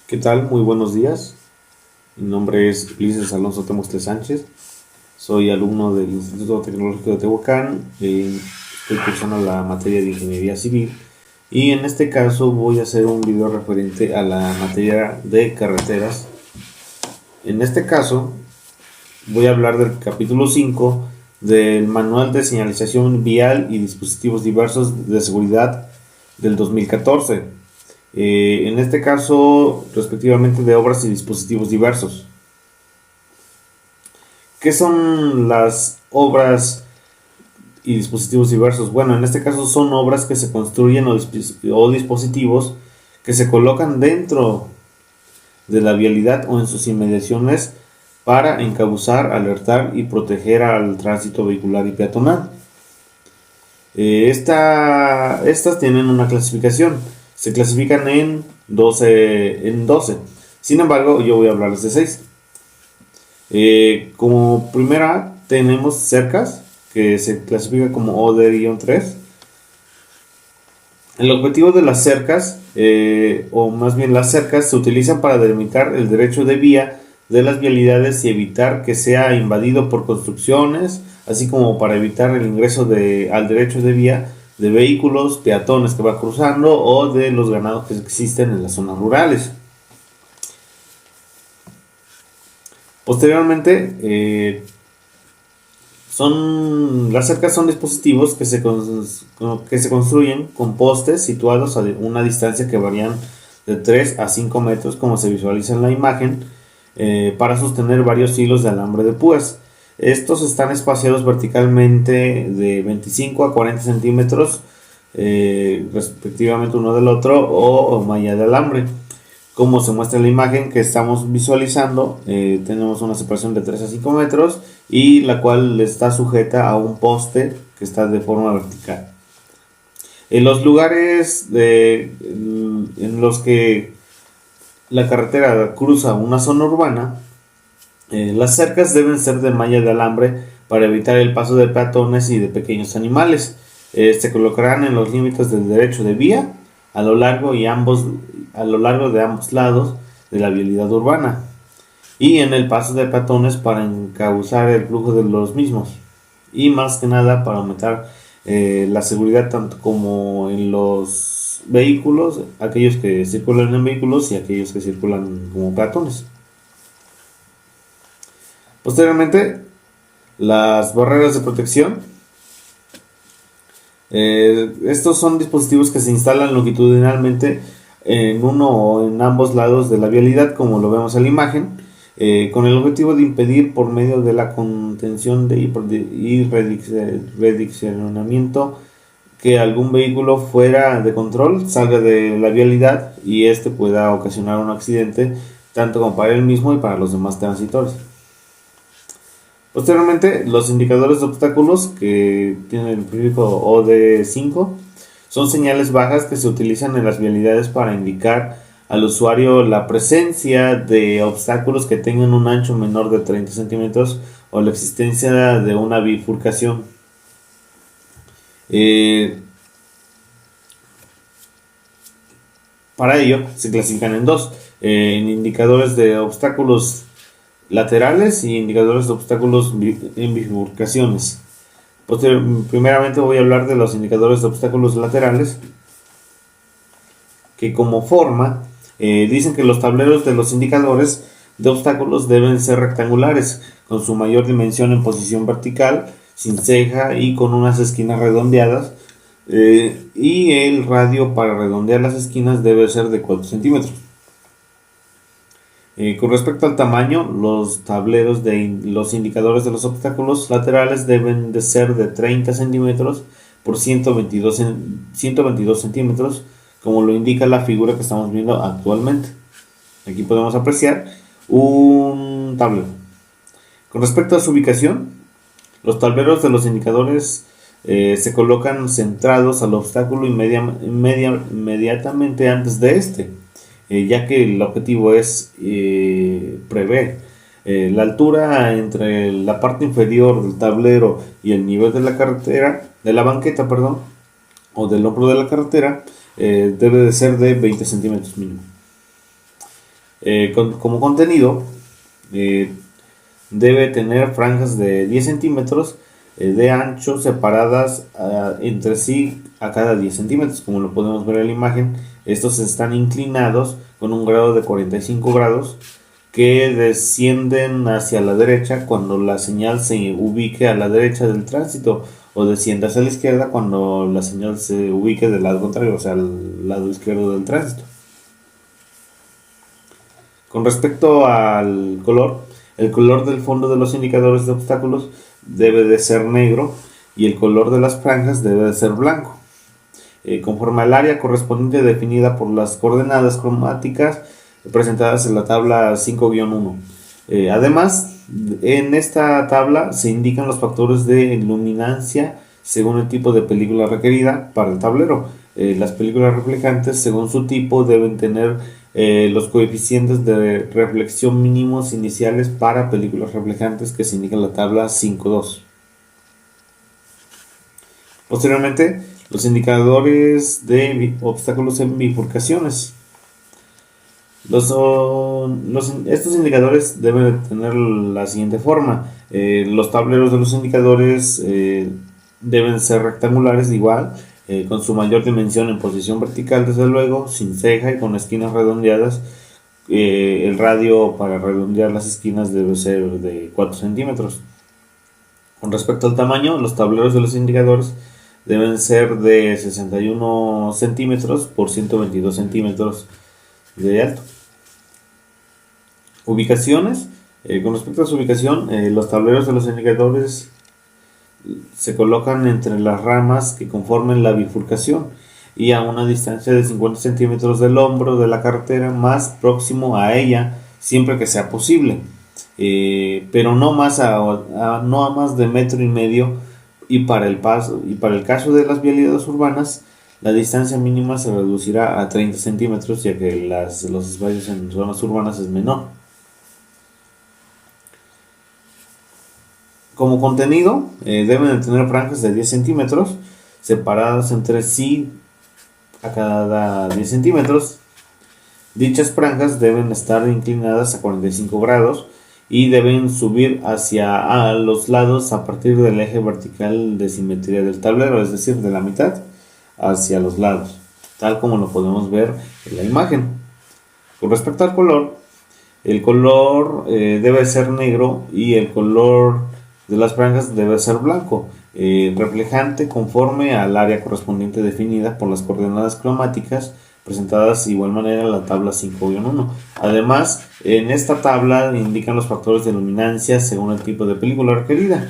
¿Qué tal? Muy buenos días. Mi nombre es Ulises Alonso Temoste Sánchez. Soy alumno del Instituto Tecnológico de Tehuacán. Estoy cursando la materia de Ingeniería Civil y en este caso voy a hacer un video referente a la materia de carreteras. En este caso voy a hablar del capítulo 5 del Manual de Señalización Vial y Dispositivos Diversos de Seguridad del 2014. En este caso, respectivamente, de obras y dispositivos diversos. ¿Qué son las obras y dispositivos diversos? Bueno, en este caso son obras que se construyen o dispositivos que se colocan dentro de la vialidad o en sus inmediaciones para encauzar, alertar y proteger al tránsito vehicular y peatonal. Estas tienen una clasificación. Se clasifican en 12. Sin embargo, yo voy a hablarles de 6. Como primera tenemos cercas, que se clasifica como ODR-3. El objetivo de las cercas, o más bien las cercas, se utilizan para delimitar el derecho de vía de las vialidades y evitar que sea invadido por construcciones, así como para evitar el ingreso al derecho de vía de vehículos, peatones que va cruzando o de los ganados que existen en las zonas rurales. Posteriormente, las cercas son dispositivos que se construyen con postes situados a una distancia que varían de 3 a 5 metros, como se visualiza en la imagen, para sostener varios hilos de alambre de púas. Estos están espaciados verticalmente de 25 a 40 centímetros, respectivamente uno del otro, o malla de alambre. Como se muestra en la imagen que estamos visualizando, tenemos una separación de 3 a 5 metros y la cual está sujeta a un poste que está de forma vertical. En los lugares en los que la carretera cruza una zona urbana, las cercas deben ser de malla de alambre para evitar el paso de peatones y de pequeños animales. Se colocarán en los límites del derecho de vía a lo largo de ambos lados de la vialidad urbana y en el paso de peatones para encauzar el flujo de los mismos y más que nada para aumentar la seguridad tanto como en los vehículos, aquellos que circulan en vehículos y aquellos que circulan como peatones. Posteriormente, las barreras de protección. Estos son dispositivos que se instalan longitudinalmente en uno o en ambos lados de la vialidad, como lo vemos en la imagen, con el objetivo de impedir por medio de la contención y redireccionamiento que algún vehículo fuera de control salga de la vialidad y este pueda ocasionar un accidente tanto como para él mismo y para los demás transitores. Posteriormente, los indicadores de obstáculos, que tienen el prefijo OD5, son señales bajas que se utilizan en las vialidades para indicar al usuario la presencia de obstáculos que tengan un ancho menor de 30 centímetros o la existencia de una bifurcación. Para ello se clasifican en dos, en indicadores de obstáculos laterales y indicadores de obstáculos en bifurcaciones. Primeramente voy a hablar de los indicadores de obstáculos laterales, que como forma dicen que los tableros de los indicadores de obstáculos deben ser rectangulares, con su mayor dimensión en posición vertical, sin ceja y con unas esquinas redondeadas, y el radio para redondear las esquinas debe ser de 4 centímetros. Con respecto al tamaño, los tableros de los indicadores de los obstáculos laterales deben de ser de 30 centímetros por 122 centímetros, como lo indica la figura que estamos viendo actualmente. Aquí podemos apreciar un tablero. Con respecto a su ubicación, los tableros de los indicadores se colocan centrados al obstáculo inmediatamente antes de este, ya que el objetivo es prever la altura entre la parte inferior del tablero y el nivel de la carretera, de la banqueta, perdón, o del hombro de la carretera, debe de ser de 20 centímetros mínimo. Como contenido, eh, debe tener franjas de 10 centímetros de ancho separadas entre sí a cada 10 centímetros, como lo podemos ver en la imagen. Estos están inclinados con un grado de 45 grados que descienden hacia la derecha cuando la señal se ubique a la derecha del tránsito, o desciende hacia la izquierda cuando la señal se ubique del lado contrario, o sea, al lado izquierdo del tránsito. Con respecto al color, el color del fondo de los indicadores de obstáculos debe de ser negro y el color de las franjas debe de ser blanco, conforme al área correspondiente definida por las coordenadas cromáticas presentadas en la tabla 5-1. Además, en esta tabla se indican los factores de luminancia según el tipo de película requerida para el tablero. Las películas reflejantes, según su tipo, deben tener los coeficientes de reflexión mínimos iniciales para películas reflejantes que se indica en la tabla 5.2. Posteriormente, los indicadores de obstáculos en bifurcaciones. Estos indicadores deben tener la siguiente forma. Los tableros de los indicadores deben ser rectangulares igual, con su mayor dimensión en posición vertical, desde luego, sin ceja y con esquinas redondeadas. El radio para redondear las esquinas debe ser de 4 centímetros. Con respecto al tamaño, los tableros de los indicadores deben ser de 61 centímetros por 122 centímetros de alto. Ubicaciones. Con respecto a su ubicación, los tableros de los indicadores se colocan entre las ramas que conformen la bifurcación y a una distancia de 50 centímetros del hombro de la carretera más próximo a ella, siempre que sea posible, pero no más no a más de 1,5 metros, y para el caso de las vialidades urbanas, la distancia mínima se reducirá a 30 centímetros, ya que los espacios en zonas urbanas es menor. Como contenido, deben de tener franjas de 10 centímetros separadas entre sí a cada 10 centímetros. Dichas franjas deben estar inclinadas a 45 grados y deben subir hacia los lados a partir del eje vertical de simetría del tablero, es decir, de la mitad hacia los lados, tal como lo podemos ver en la imagen. Con respecto al color, el color debe ser negro y el color de las franjas debe ser blanco, reflejante conforme al área correspondiente definida por las coordenadas cromáticas presentadas de igual manera en la tabla 5-1. Además, en esta tabla indican los factores de luminancia según el tipo de película requerida.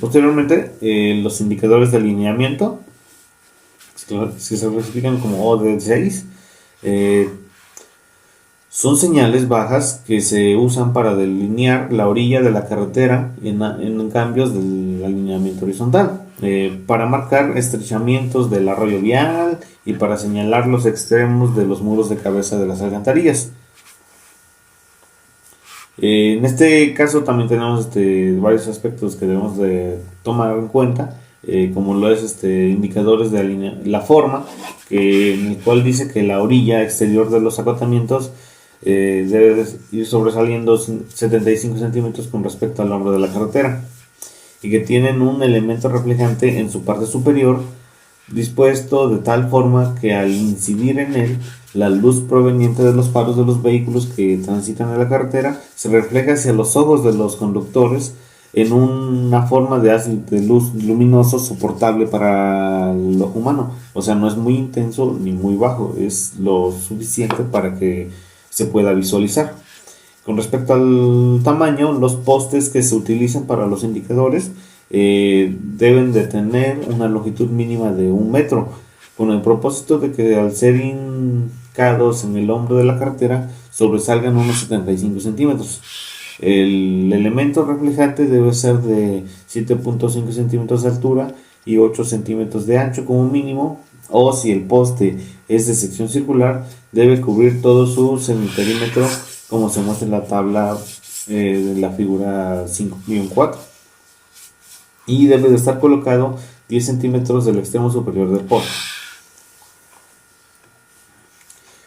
Posteriormente, los indicadores de alineamiento, que se clasifican como OD6, son señales bajas que se usan para delinear la orilla de la carretera en cambios del alineamiento horizontal, para marcar estrechamientos del arroyo vial y para señalar los extremos de los muros de cabeza de las alcantarillas. En este caso también tenemos varios aspectos que debemos de tomar en cuenta, como lo es indicadores de la forma, en el cual dice que la orilla exterior de los acotamientos debe ir sobresaliendo 75 centímetros con respecto al hombro de la carretera, y que tienen un elemento reflejante en su parte superior dispuesto de tal forma que al incidir en él, la luz proveniente de los faros de los vehículos que transitan en la carretera se refleja hacia los ojos de los conductores en una forma de haz de luz luminoso soportable para el ojo humano. O sea, no es muy intenso ni muy bajo, es lo suficiente para que se pueda visualizar. Con respecto al tamaño, los postes que se utilizan para los indicadores deben de tener una longitud mínima de 1 metro, con el propósito de que al ser hincados en el hombro de la carretera sobresalgan unos 75 centímetros. El elemento reflejante debe ser de 7.5 centímetros de altura y 8 centímetros de ancho como mínimo, o si el poste es de sección circular, debe cubrir todo su semiperímetro, como se muestra en la tabla de la figura 5-4, y debe de estar colocado 10 centímetros del extremo superior del poste.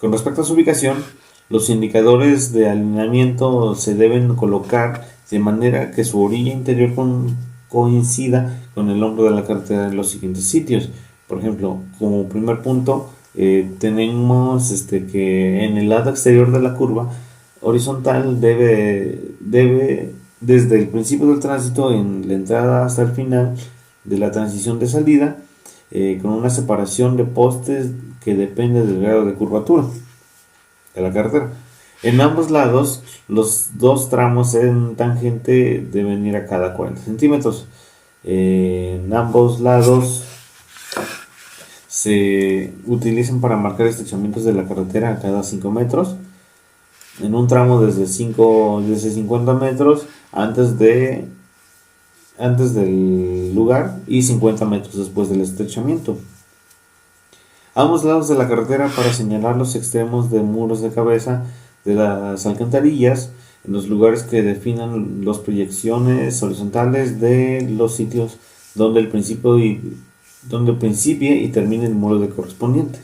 Con respecto a su ubicación, los indicadores de alineamiento se deben colocar de manera que su orilla interior coincida con el hombro de la carretera en los siguientes sitios. Por ejemplo, como primer punto, tenemos que en el lado exterior de la curva horizontal debe desde el principio del tránsito en la entrada hasta el final de la transición de salida, con una separación de postes que depende del grado de curvatura de la carretera. En ambos lados, los dos tramos en tangente deben ir a cada 40 centímetros. En ambos lados se utilizan para marcar estrechamientos de la carretera a cada 5 metros. En un tramo desde 50 metros antes del lugar y 50 metros después del estrechamiento. A ambos lados de la carretera para señalar los extremos de muros de cabeza de las alcantarillas en los lugares que definan las proyecciones horizontales de los sitios donde principie y termine el muro de correspondiente.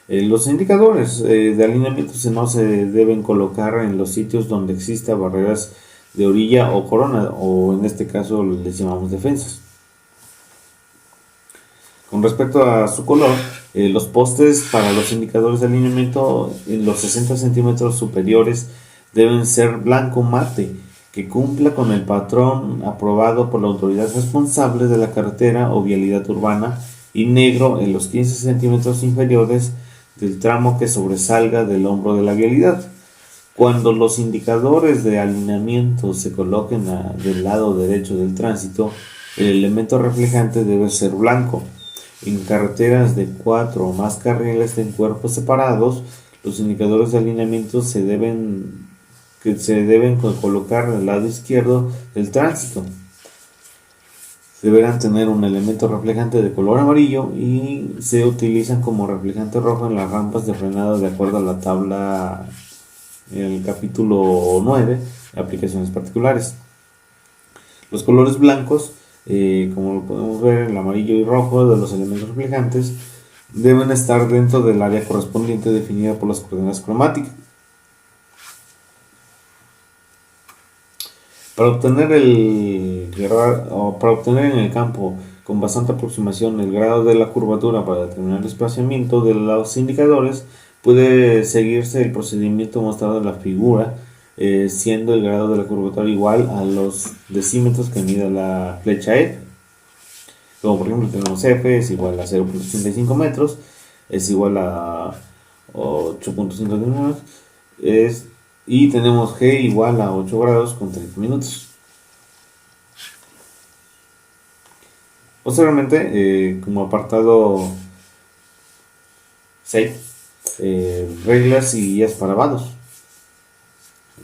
Los indicadores de alineamiento no se deben colocar en los sitios donde exista barreras de orilla o corona, o en este caso les llamamos defensas. Con respecto a su color, los postes para los indicadores de alineamiento en los 60 centímetros superiores deben ser blanco mate, que cumpla con el patrón aprobado por la autoridad responsable de la carretera o vialidad urbana, y negro en los 15 centímetros inferiores del tramo que sobresalga del hombro de la vialidad. Cuando los indicadores de alineamiento se coloquen del lado derecho del tránsito, el elemento reflejante debe ser blanco. En carreteras de 4 o más carriles en cuerpos separados, los indicadores de alineamiento se deben colocar al lado izquierdo del tránsito. Deberán tener un elemento reflejante de color amarillo y se utilizan como reflejante rojo en las rampas de frenado de acuerdo a la tabla en el capítulo 9, aplicaciones particulares. Los colores blancos, como lo podemos ver, el amarillo y rojo de los elementos reflejantes, deben estar dentro del área correspondiente definida por las coordenadas cromáticas. Para obtener en el campo con bastante aproximación el grado de la curvatura para determinar el desplazamiento de los indicadores, puede seguirse el procedimiento mostrado en la figura, siendo el grado de la curvatura igual a los decímetros que mide la flecha F. Como por ejemplo tenemos F es igual a 0.85 metros, es igual a 8.5 centímetros, y tenemos G igual a 8 grados con 30 minutos. Posteriormente, como apartado 6, reglas y guías para vados.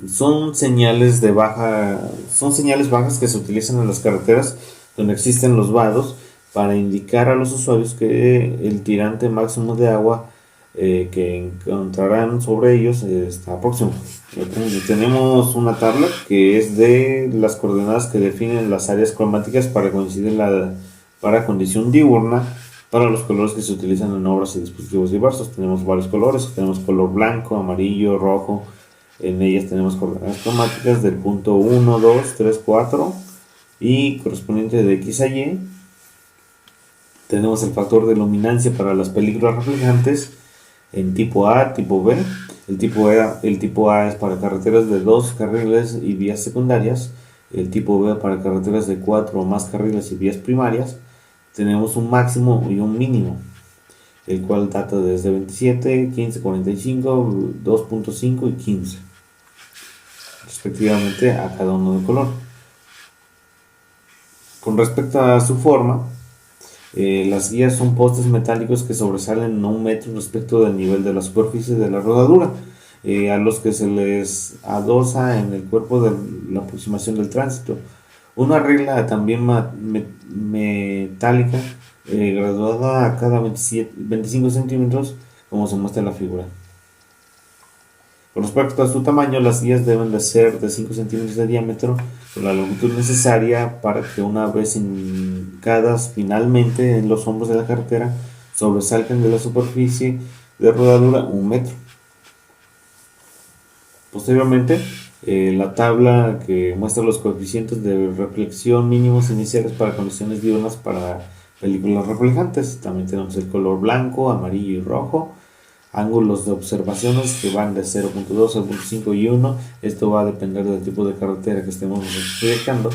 Son señales bajas que se utilizan en las carreteras donde existen los vados para indicar a los usuarios que el tirante máximo de agua que encontrarán sobre ellos está próximo. Tenemos una tabla que es de las coordenadas que definen las áreas cromáticas para condición diurna para los colores que se utilizan en obras y dispositivos diversos. Tenemos varios colores, tenemos color blanco, amarillo, rojo. En ellas tenemos coordenadas cromáticas del punto 1, 2, 3, 4 y correspondiente de X a Y. Tenemos el factor de luminancia para las películas reflejantes en tipo A, tipo B. El tipo A es para carreteras de 2 carriles y vías secundarias. El tipo B para carreteras de 4 o más carriles y vías primarias. Tenemos un máximo y un mínimo, el cual data desde 27, 15, 45, 2.5 y 15, respectivamente a cada uno de color. Con respecto a su forma, las guías son postes metálicos que sobresalen a 1 metro respecto del nivel de la superficie de la rodadura, a los que se les adosa en el cuerpo de la aproximación del tránsito. Una regla también metálica graduada a cada 25 centímetros, como se muestra en la figura. Con respecto a su tamaño, las guías deben de ser de 5 centímetros de diámetro, con la longitud necesaria para que una vez hincadas finalmente en los hombros de la carretera, sobresalgan de la superficie de rodadura 1 metro. Posteriormente, la tabla que muestra los coeficientes de reflexión mínimos iniciales para condiciones diurnas para películas reflejantes. También tenemos el color blanco, amarillo y rojo. Ángulos de observaciones que van de 0.2 a 0.5 y 1. Esto va a depender del tipo de carretera que estemos proyectando.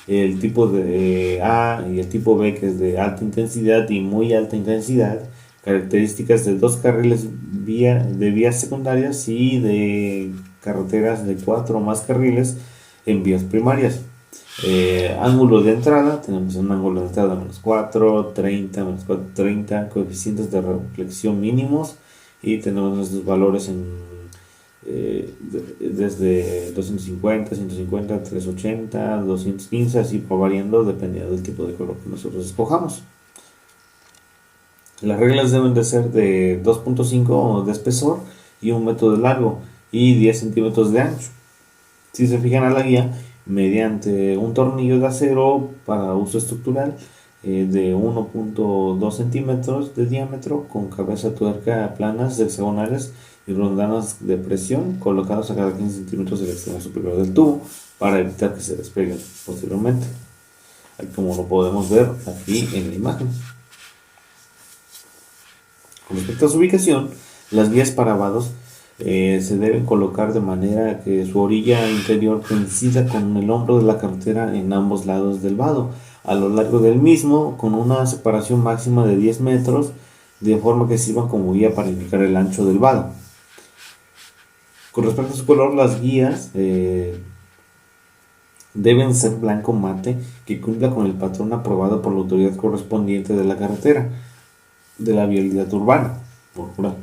El tipo de A y el tipo B, que es de alta intensidad y muy alta intensidad. Características de 2 carriles de vías secundarias y de carreteras de 4 o más carriles en vías primarias. Ángulo de entrada, tenemos un ángulo de entrada menos 4, 30, menos 4, 30, coeficientes de reflexión mínimos, y tenemos estos valores desde 250, 150, 380, 215, así va variando dependiendo del tipo de color que nosotros escojamos. Las reglas deben de ser de 2.5 de espesor y 1 metro de largo y 10 centímetros de ancho. Si se fijan a la guía, mediante un tornillo de acero para uso estructural de 1.2 centímetros de diámetro, con cabeza tuerca planas, hexagonales y rondanas de presión colocados a cada 15 centímetros del extremo superior del tubo para evitar que se despeguen posteriormente, como lo podemos ver aquí en la imagen. Con respecto a su ubicación, las vías para vados se deben colocar de manera que su orilla interior coincida con el hombro de la carretera en ambos lados del vado, a lo largo del mismo, con una separación máxima de 10 metros, de forma que sirvan como guía para indicar el ancho del vado. Con respecto a su color, las guías deben ser blanco mate, que cumpla con el patrón aprobado por la autoridad correspondiente de la carretera de la vialidad urbana por rural.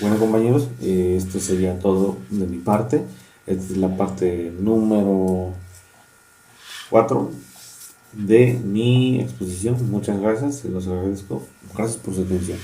Bueno, compañeros, esto sería todo de mi parte. Esta es la parte número 4 de mi exposición. Muchas gracias, se los agradezco. Gracias por su atención.